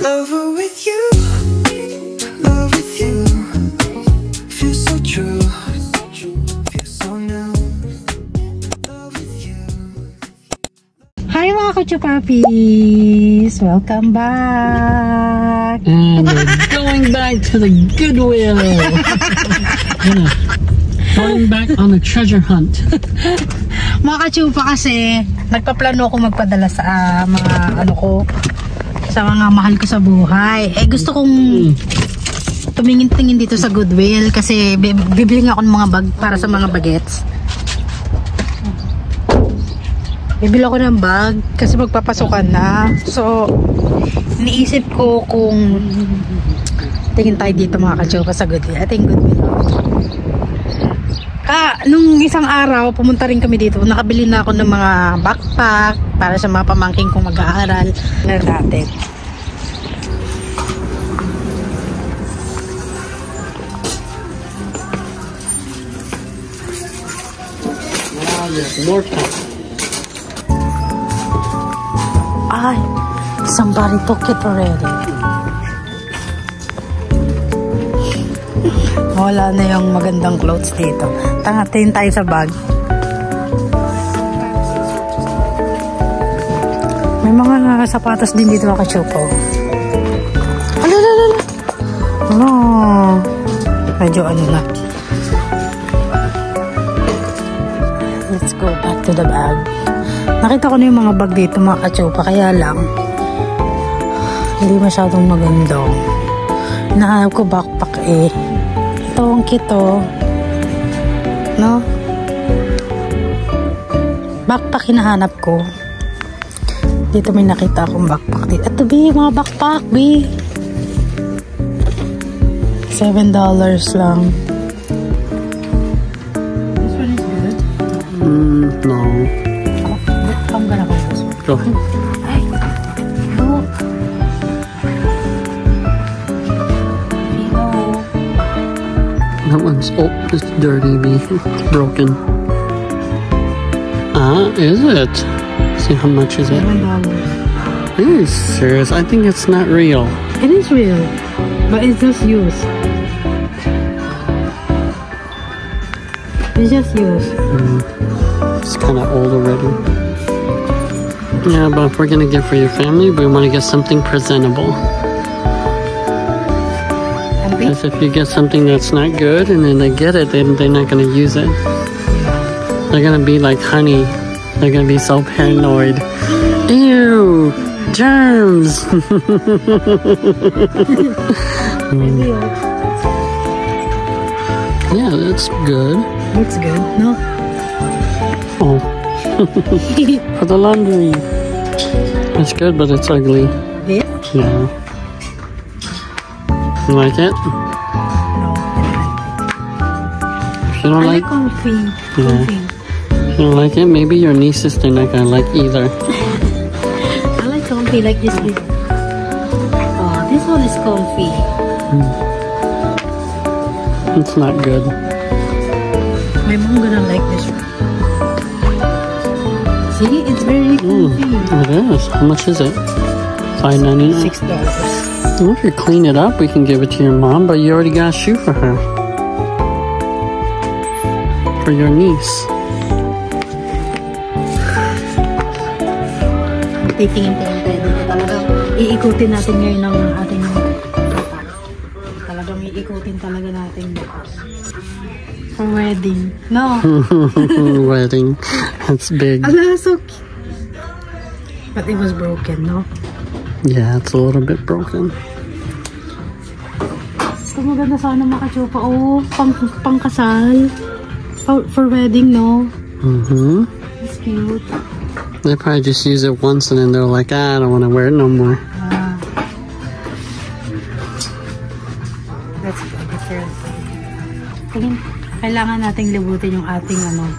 Lover with you, love with you. Feels so true, feels so new. Love with you. Hi mga Kuchupapis! Welcome back! And we're going back to the Goodwill. Going back on a treasure hunt. Mga kachupa kasi, nagpaplano ako magpadala sa mga ano ko, sa mga mahal ko sa buhay. Eh gusto kong tumingin-tingin dito sa Goodwill kasi bibili nga ako ng mga bag para sa mga bagets. Bibili ako ng bag kasi magpapasukan na. So, iniisip ko kung tingin tayo dito mga kachupa sa Goodwill. I think Goodwill. Nung isang araw, pumunta rin kami dito. Nakabili na ako ng mga backpack para sa mga pamangking kong mag-aaral na natin. More time. Ay, somebody took it already. Wala na yung magandang clothes dito. Tangatin tayo sa bag. May mga sapatos din dito mga kachupo. Alalala. No. Medyo ano na. Let's go back to the bag. Nakita ko na yung mga bag dito mga kachupa. Kaya lang hindi masyadong maganda. Nahanap ko backpack eh. Ito ang kito. No? Backpack hinahanap ko. Dito may nakita akong backpack dito. Ito B, mga backpack B. $7 lang. This one is good? No. I'm gonna buy this one. Go ahead. Ay, look. That one's, oh, it's dirty, B. It's broken. Is it? See how much is it? $7. Are you serious? I think it's not real. It is real, but it's just used. It's just used. It's kind of old already. Yeah, but if we're gonna get for your family, we want to get something presentable. Because if you get something that's not good and then they get it, then they're not gonna use it. They're gonna be like honey. They're gonna be so paranoid. Ew! Germs! Yeah, that's good. Looks good, no? Oh. For the laundry. It's good, but it's ugly. This? Yeah. You like it? No. If you don't I like, like comfy. Yeah. Comfy. if you don't like it, maybe your nieces they're not gonna like either. I like comfy like this. Oh, this one is comfy. It's not good. My mom gonna like this one. See, it's very comfy. It is. How much is it? $5.99. $6. Well, if you clean it up, we can give it to your mom, but you already got a shoe for her. For your niece. Titingin-tingin tayo dito. Talagang iikutin natin ngayon ang ating talagang iikutin talaga natin for wedding. No. Wedding. That's big. Ala, so cute. But it was broken, no? Yeah, it's a little bit broken. Ito maganda sana makachupa. Oh, pangkasal. For wedding, no? Mm-hmm. It's cute. They probably just use it once and then they're like, I don't want to wear it no more. That's good. That's good. Kailangan nating libutin yung ating ano.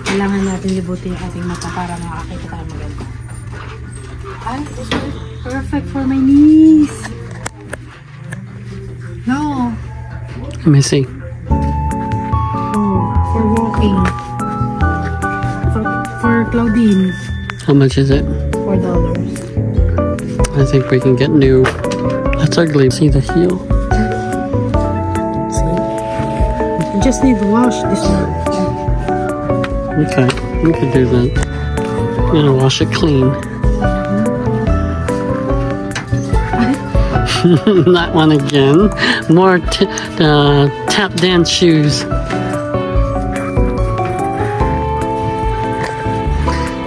Kailangan natin libutin yung ating mata para makakita tayo maganda. Ay, this is perfect for my niece. No. Let me see. Oh, for walking. For Claudine. How much is it? $4. I I think we can get new. That's ugly. See the heel? See? You just need to wash this one. Okay, we could do that. I'm gonna wash it clean. That one again. More tap dance shoes.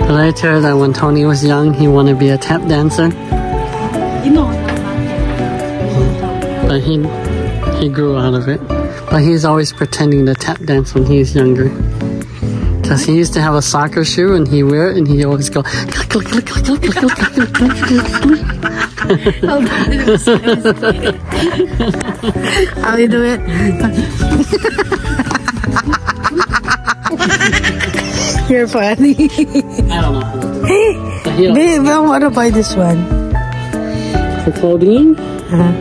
Did I tell her that when Tony was young, he wanted to be a tap dancer? You know. But he grew out of it. But he's always pretending to tap dance when he's younger. Because he used to have a soccer shoe and he wear it and he always go click, click, click, click, click, click, click, click, click. How do you do it? You're funny. I don't know how to do it. The heel. Babe, I want to buy this one. For clothing, Uh-huh.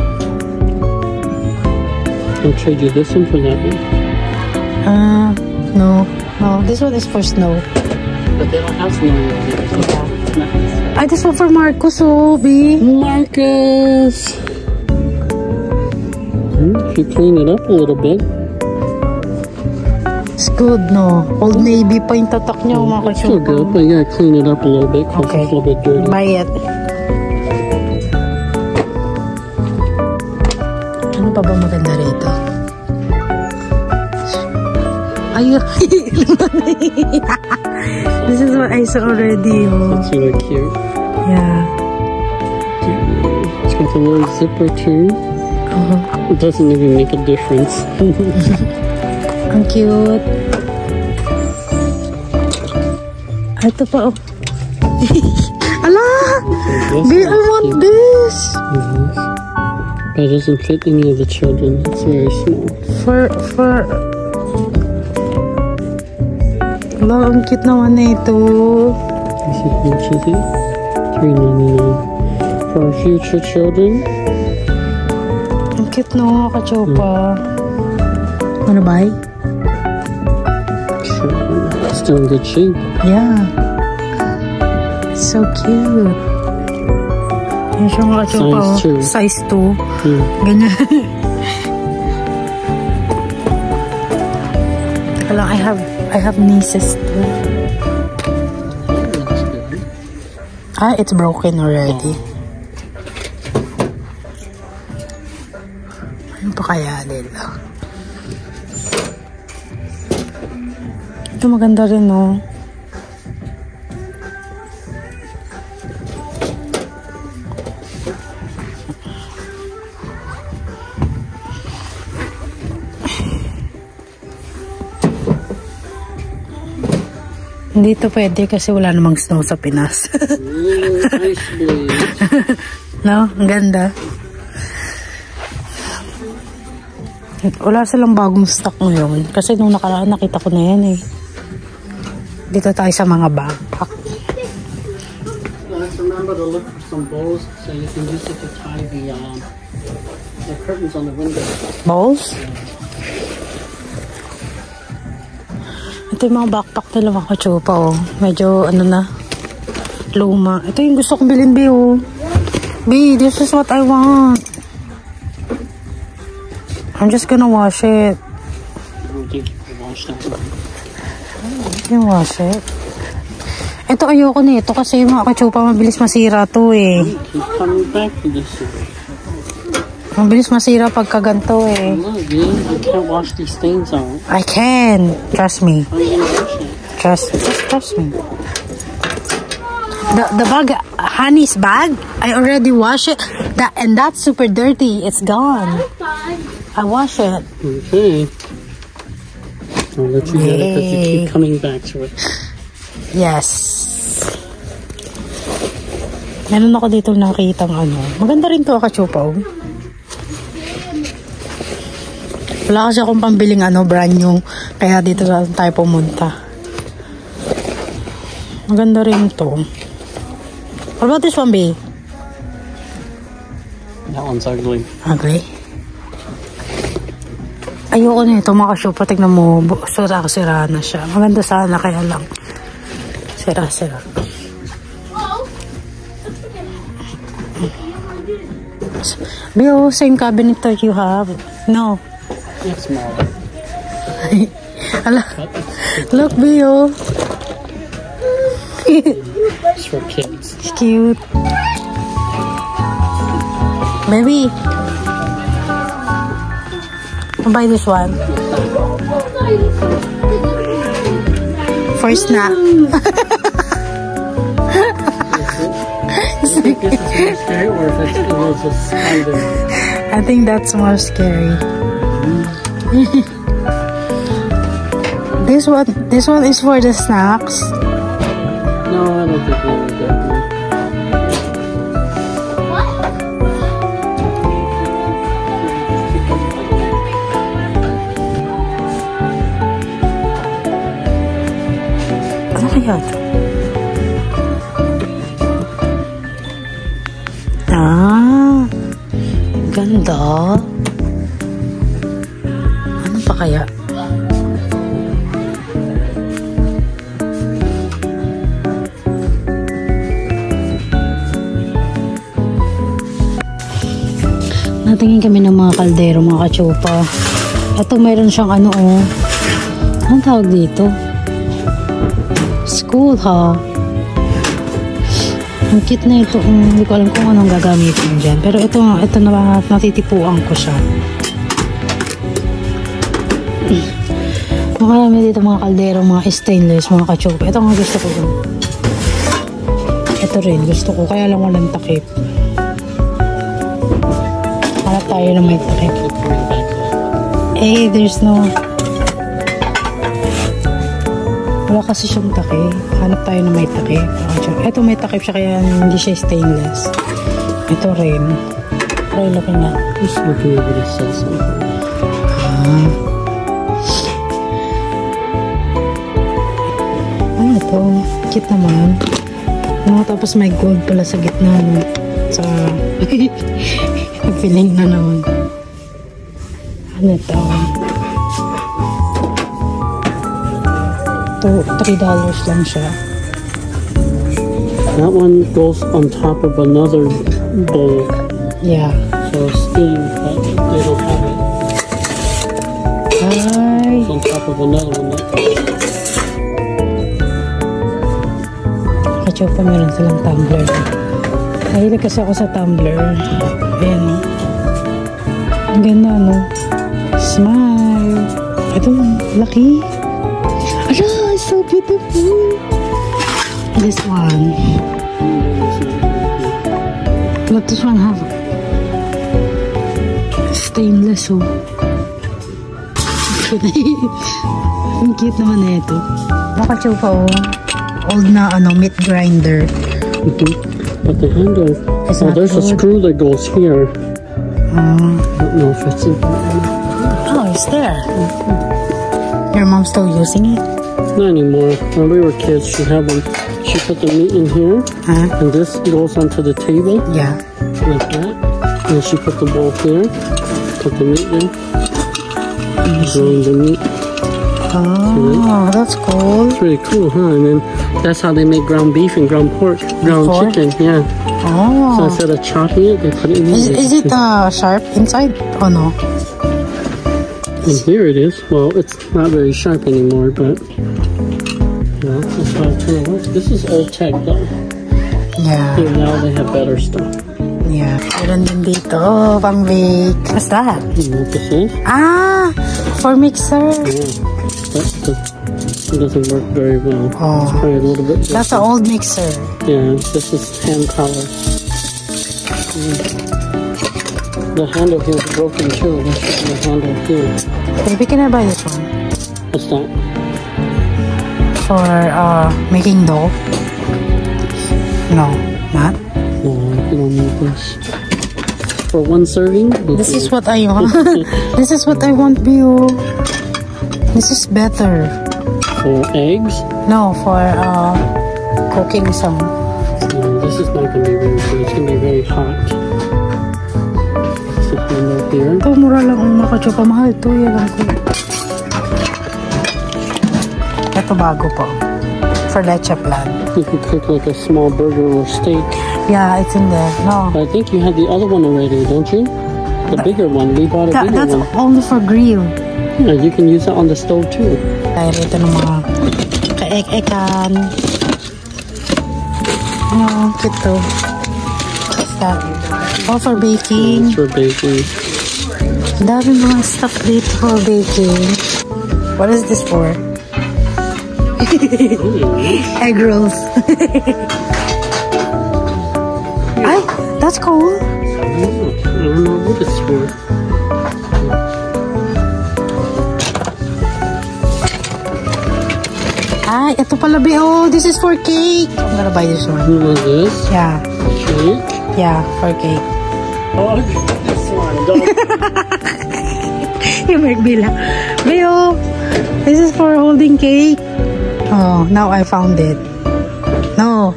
I'll trade you this one for that one. No. No, this one is for snow. But they don't have snow here. I this one for Marcos, oh, B. Marcus! If you clean it up a little bit. It's good, no? Old Navy pa yung tatak niya, It's still good, but you gotta clean it up a little bit because Okay. it's a little bit dirty. Buy it. Ano pa ba maganda rito? Ay, this is what I saw already, oh. It's really cute. Yeah. It's got a little zipper too. It doesn't even make a difference. Ang cute. Ito pa, oh. Ala! Babe, I want this! But it doesn't fit any of the children. It's very small. Ala, ang cute naman na ito. This is how much is it? $3.99 for our future children. Ang cute no, kachopa. Wanna buy? Sure, it's still in good shape. Yeah. It's so cute. Yan siya mga kachopa. Size two. Size 2. Ganyan. Teka lang, I have nieces too. That's good. Ah, it's broken already. Ano pa kaya nila? Ito maganda rin, no? Hindi ito pwede kasi wala namang snow sa Pinas. Nice blade. No? Ang ganda. Wala silang bagong stock ngayon. Kasi nung nakaraan nakita ko na yan eh. Dito tayo sa mga backpack. Let's remember to look for some bowls so you can use it to tie the curtains on the window. Bowls? Ito yung mga backpack nila mga kachupa, oh. Medyo, ano na, luma. Ito yung gusto kong bilhin, B, oh. B, this is what I want. I'm just gonna wash it. I don't think you can wash that one. You wash it. Ito, ayoko na ito kasi yung mga kachupa, mabilis masira to, eh. Keep coming back to this one. Mabilis masira pagka ganito, eh. Look, dude, you can't wash these stains out. I can. Trust me. How are you gonna wash it? Just trust me. The bag, Honey's bag, I already washed it. And that's super dirty. It's gone. I wash it. Okay. I'll let you get it because you keep coming back to it. Yes. Meron ako dito nakitang ano. Maganda rin to, kachupa, oh. Wala kasi akong pambiling ano, brand new. Kaya dito tayo pumunta. Maganda rin to. What about this one, B? That one's ugly. Ugly? Ayoko na ito, mga kasyupa. Tignan mo, sira na siya. Maganda sana, kaya lang. Sira. Bill, same cabinet that you have. No. It's smaller. Look, Bill. It's for kids. It's cute. Baby. I'll buy this one. For snack. You think this is more scary or if it was a spider? I think that's more scary. This one is for the snacks. No, I don't think we would get one. Ano kaya ito? Ganda. Ano pa kaya? Natingin kami ng mga kaldero, mga kachupa. Ito mayroon siyang ano oh. Anong tawag dito? School ha? Ang cute na ito. Hindi ko alam kung anong gagamitin dyan. Pero ito na natitipuan ko siya. Marami dito mga kaldero, mga stainless, mga kachupa. Ito nga gusto ko. Ito rin gusto ko. Kaya lang walang takip. Hanap tayo na may takip. Eh, there's no... Wala kasi siyang takip. Hanap tayo na may takip. Ito may takip siya kaya hindi siya stainless. Ito rin. Try looking at. Just looking over the cells. Ano ito? Cute naman. Tapos may gold pala sa gitna. No? Sa... feeling na naman. Ano ito? $3 lang siya. That one goes on top of another bowl. Yeah. So steam, but they don't have it. Ay. It's on top of another one. Kachupa, meron silang tumbler. Nahilig kasi ako sa tumbler. Ayan. Ang ganda, no? Smile. Ito, laki. Ala, so beautiful. This one. Let this one have stainless, oh. Ang cute naman na ito. Nakachupa, oh. Old na, meat grinder. But the handle, there's a screw that goes here. I don't know if it's in here. Oh, it's there. Your mom's still using it? Not anymore. When we were kids, she had one. She put the meat in here, and this goes onto the table. Yeah. Like that. And she put the bowl here, put the meat there, growing the meat. Oh, that's cool. It's really cool, huh? And then that's how they make ground beef and ground pork, ground chicken. Yeah. Oh. So instead of chopping it, they put it in here. Is it sharp inside? Oh no. And here it is. Well, it's not very sharp anymore, but yeah, that's how it kind of works. This is old tech though. Yeah. Here now they have better stuff. Yeah. Meron din dito, pang bake. What's that? You know what this is? Ah, for mixer. Yeah. It doesn't work very well. Oh. It's probably a little bit different. That's an old mixer. Yeah, this is hand power. The handle here is broken too. This is the handle here. Baby, can I buy this one? What's that? For making dough? No, not? No, you don't need this. For one serving? This is what I want. This is what I want, Bio. This is better. For eggs? No, for cooking some. No, this is not going to be very good. It's going to be very hot. Stick the handle here. Ito, mura lang ang nakachupa. Mahal ito. Yalan ko. Ito bago po. For leche plan. You can cook like a small burger or steak. Yeah, it's in there. No. I think you had the other one already, don't you? The bigger one. We bought a bigger That's one. only for grill. Yeah, you can use it on the stove too. Kaya ito ng mga kaek-ekan. Oh, cute to. What's that? All for baking. It's for baking. Dami mga stuff dito for baking. What is this for? Egg rolls. Ay, that's cool. I don't know what it's for. Ay, ito pala ba? Oh, this is for cake. I'm gonna buy this one. You want this? Yeah, Cake? yeah, for cake. Oh, this one. Don't. You make me laugh. Bayo, this is for holding cake. Oh, now I found it. No,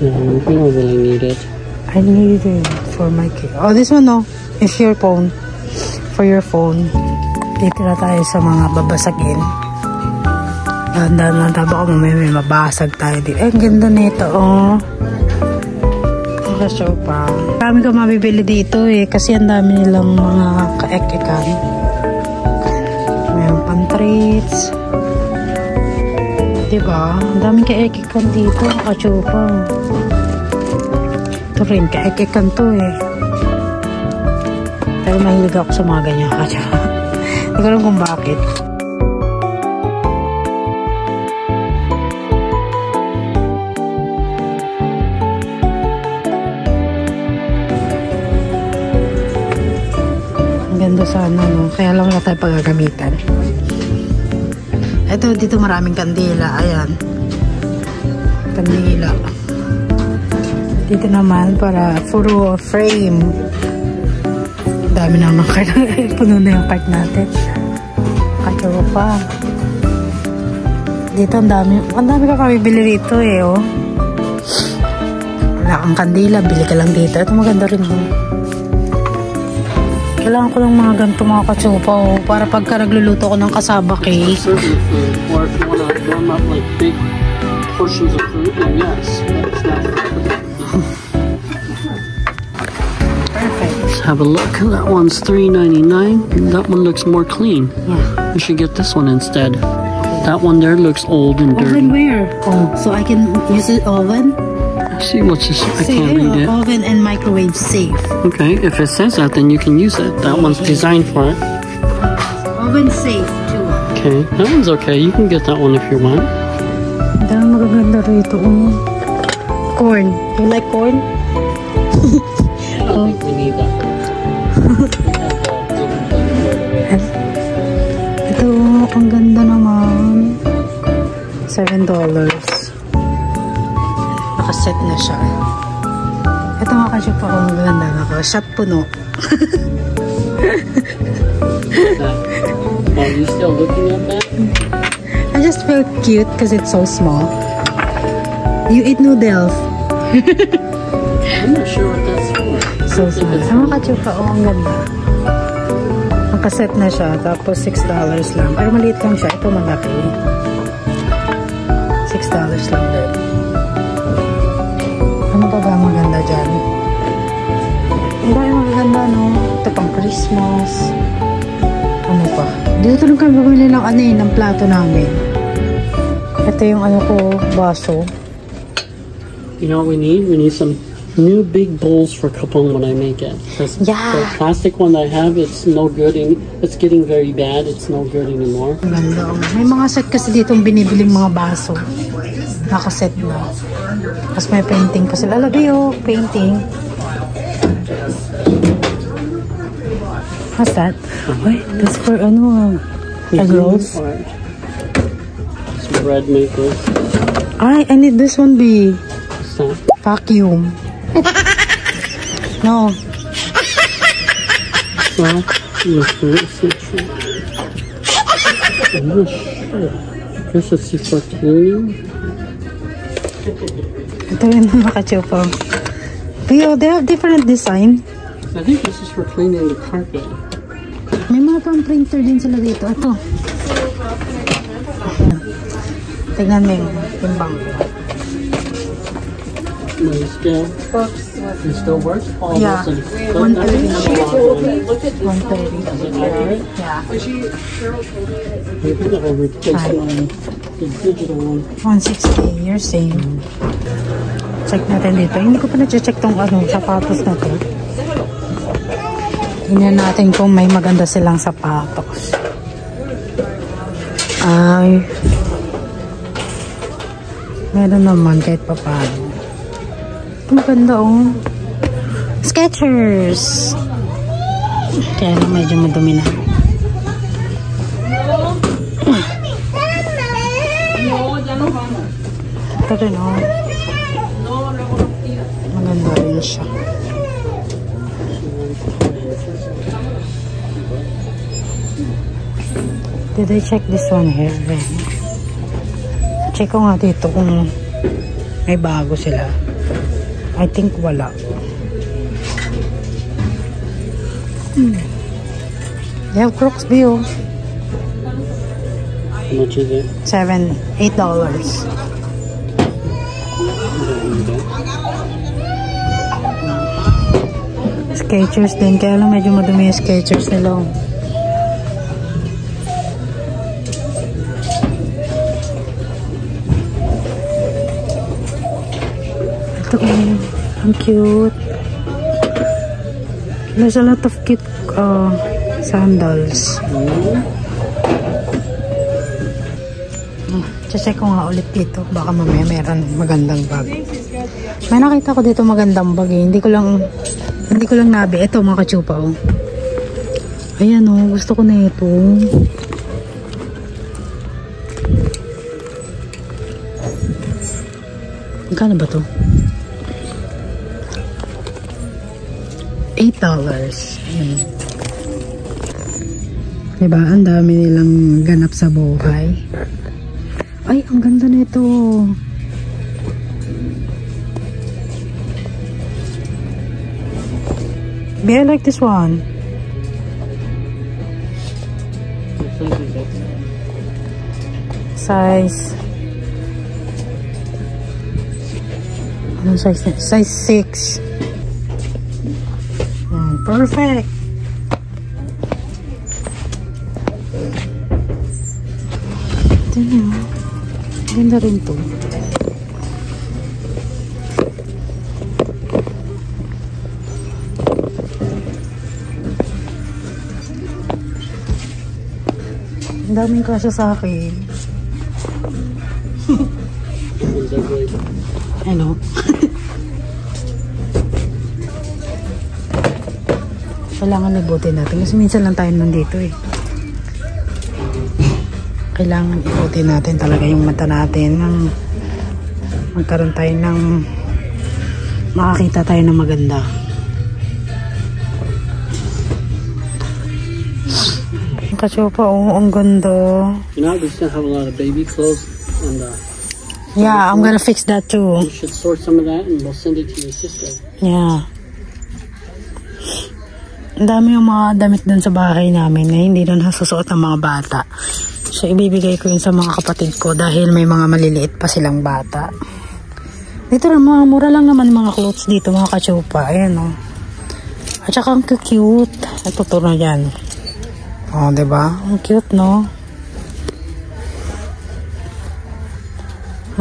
No, we don't really need it. I need it for my cake. Oh, this one, no. It's your phone. For your phone. Dito na tayo sa mga babasagin. Dahan-dahan lang tayo. Baka mamaya may mabasag tayo dito. Eh, ang ganda nito, oh. Nakashow pa. Marami ka mabibili dito eh. Kasi ang dami nilang mga kaek-ekan. Mayroon pang treats. Diba? Ang daming kaek-ekan dito. Nakashow pa. Ito rin, kaek-ekan to eh. Pero mahilig ako sa mga ganyan kashow. Hindi ko alam kung bakit. Ganda sana, no? Kaya lang wala tayo paggagamitan. Ito, dito maraming kandila. Ayan. Kandila. Dito naman, para puro frame. Dami naman kayo. Puno na yung part natin. Katsuro pa. Dito, ang dami ka kabibili rito eh, oh. Wala kang kandila, bili ka lang dito. Ito maganda rin, oh. Kailangan ko lang mga ganito mga katsupa, oh, para pagka nagluluto ko ng kasaba cake. Certain food, or if you want to warm up like big portions of food, then yes, it's not Perfect. Let's have a look. That one's $3.99. That one looks more clean. Yeah. We should get this one instead. That one there looks old and dirty. Oven where? Oh, so I can use it oven? See what's this? I Say, can't read it. oven and microwave safe. Okay, if it says that, then you can use it. That one's designed for it. Oven safe too. Okay, that one's okay. You can get that one if you want. Dami magaganda rito, oh. Corn. You like corn? I don't think we need that. Ito, ang ganda naman. $7. Nakaset na siya. Ito mga ka-shop ako maganda. Naka-shot puno. Are you still looking at that? I just feel cute because it's so small. You eat noodles. I'm not sure what that's for. So small. Ang mga ka-shop ako, ang ganda. Nakaset na siya. Tapos $6 lang. Pero maliit lang siya. Ito malaki. $6 lang din. Ano pa ba maganda dyan? Ang dami magaganda, no? Ito pang Christmas. Ano pa? Dito lang kami bumili ng ano eh, ng plato namin. Ito yung ano ko, baso. You know what we need? We need some new big bowls for kapong when I make it. Yeah. The plastic one I have, it's no good. It's getting very bad. It's no good anymore. Ang ganda. Oh. May mga set kasi ditong binibiling mga baso. Nakaset na. Tapos may painting pa sila. Alabi oh, painting. What's that? Wait, that's for ano? Egg rolls? Some bread makers. Ay, I need this one, B. What's that? Vacuum. No. I'm not sure. Guess it's for cleaning. Ito rin mga ka-chupa. Pero they have different design. I think this is for cleaning the carpet. May mga pang printer din sila dito. Ito. Tingnan mo yung timbang ko. The scale. It still works? Oh, Yeah. listen. 130. Is it 130. accurate? Yeah. Maybe I'll replace the digital one. 160. You're same. Check natin dito. Hindi ko pa na-check tong sapatos na to. Tingnan natin kung may maganda silang sapatos. Ay. Meron naman kahit pa paano. Maganda oh. Skechers. Kaya lang medyo madumi na. Ito rin oh. Maganda rin siya. Did I check this one here? Check ko nga dito kung may bago sila. I think wala. They have Crocs Bio. How much is it? $8. Skechers din. Kaya lang medyo madumi yung Skechers nila. Ito ang cute. There's a lot of cute sandals. Check ko nga ulit dito. Baka mamaya meron magandang bag. May nakita ko dito magandang bag eh. Hindi ko lang nabi. Ito mga kachupa oh. Ayan oh. Gusto ko na ito. Magkano ba to? $8. Ayan. Diba? Ang dami nilang ganap sa buhay. Ay, ang ganda nito. I like this one. Size. Anong size na? Size 6. Perfect. Ito na. Ganda rin to. Ang daming kasya sa akin. Ano? Kailangan ibutin natin kasi minsan lang tayo nandito eh. Kailangan ibutin natin talaga yung mata natin ng magkaroon tayo ng makakita tayo ng maganda. Kasi pa ang ganda. You know, we still have a lot of baby clothes and yeah, I'm gonna fix that too. you should sort some of that and we'll send it to your sister. Yeah. Ang dami yung mga damit dun sa bahay namin na hindi doon nasusuot ng mga bata. So, ibibigay ko yun sa mga kapatid ko dahil may mga maliliit pa silang bata. Dito rin, mga mura lang naman mga clothes dito, mga kachupa. Ayan, o. At saka ang cute. Ito to na yan. O, diba? Ang cute, no?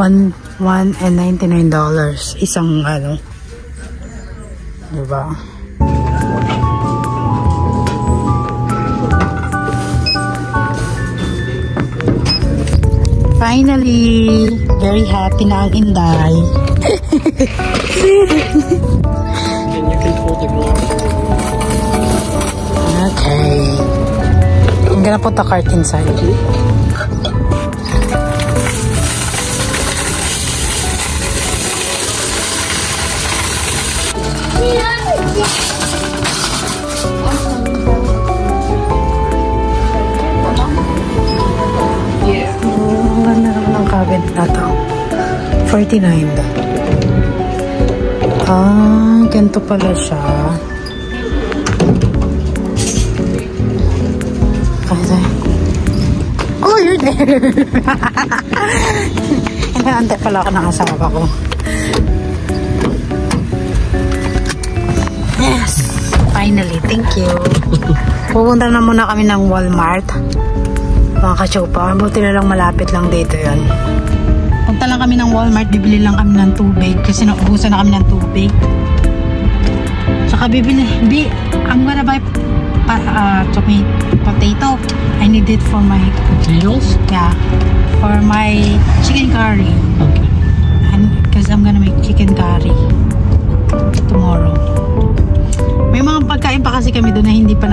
$1.99. Isang, diba? Finally, very happy na ang Inday. And you can pull the glass. Okay. I'm gonna put the cart inside. Cabinet na to. 49. Ah, ganito pala siya. Oh, you're there. Inaantay pala ako ng asawa ko. thank you. Pupunta na muna kami ng Walmart. Mga kachupa. Buti na lang malapit lang dito yun. Punta lang kami ng Walmart. Bibili lang kami ng tubig. Kasi naubusan na kami ng tubig. Tsaka I'm gonna buy potato. I need it for my... Potatoes? Yeah. For my chicken curry. Okay. Because I'm gonna make chicken curry tomorrow. May mga pagkain pa kasi kami doon na hindi pa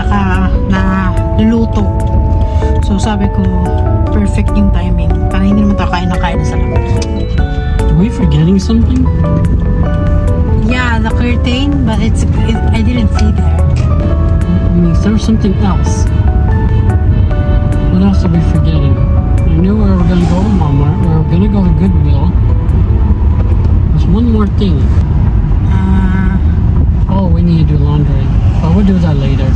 naluluto. So sabi ko, perfect yung timing. Para hindi naman tayo kain na sa labas. Are we forgetting something? Yeah, the curtain, but I didn't see there. I mean, is there something else? What else are we forgetting? I knew we were going to go to Walmart. We were going to go to Goodwill. There's one more thing. Oh, we need to do laundry. But we'll do that later.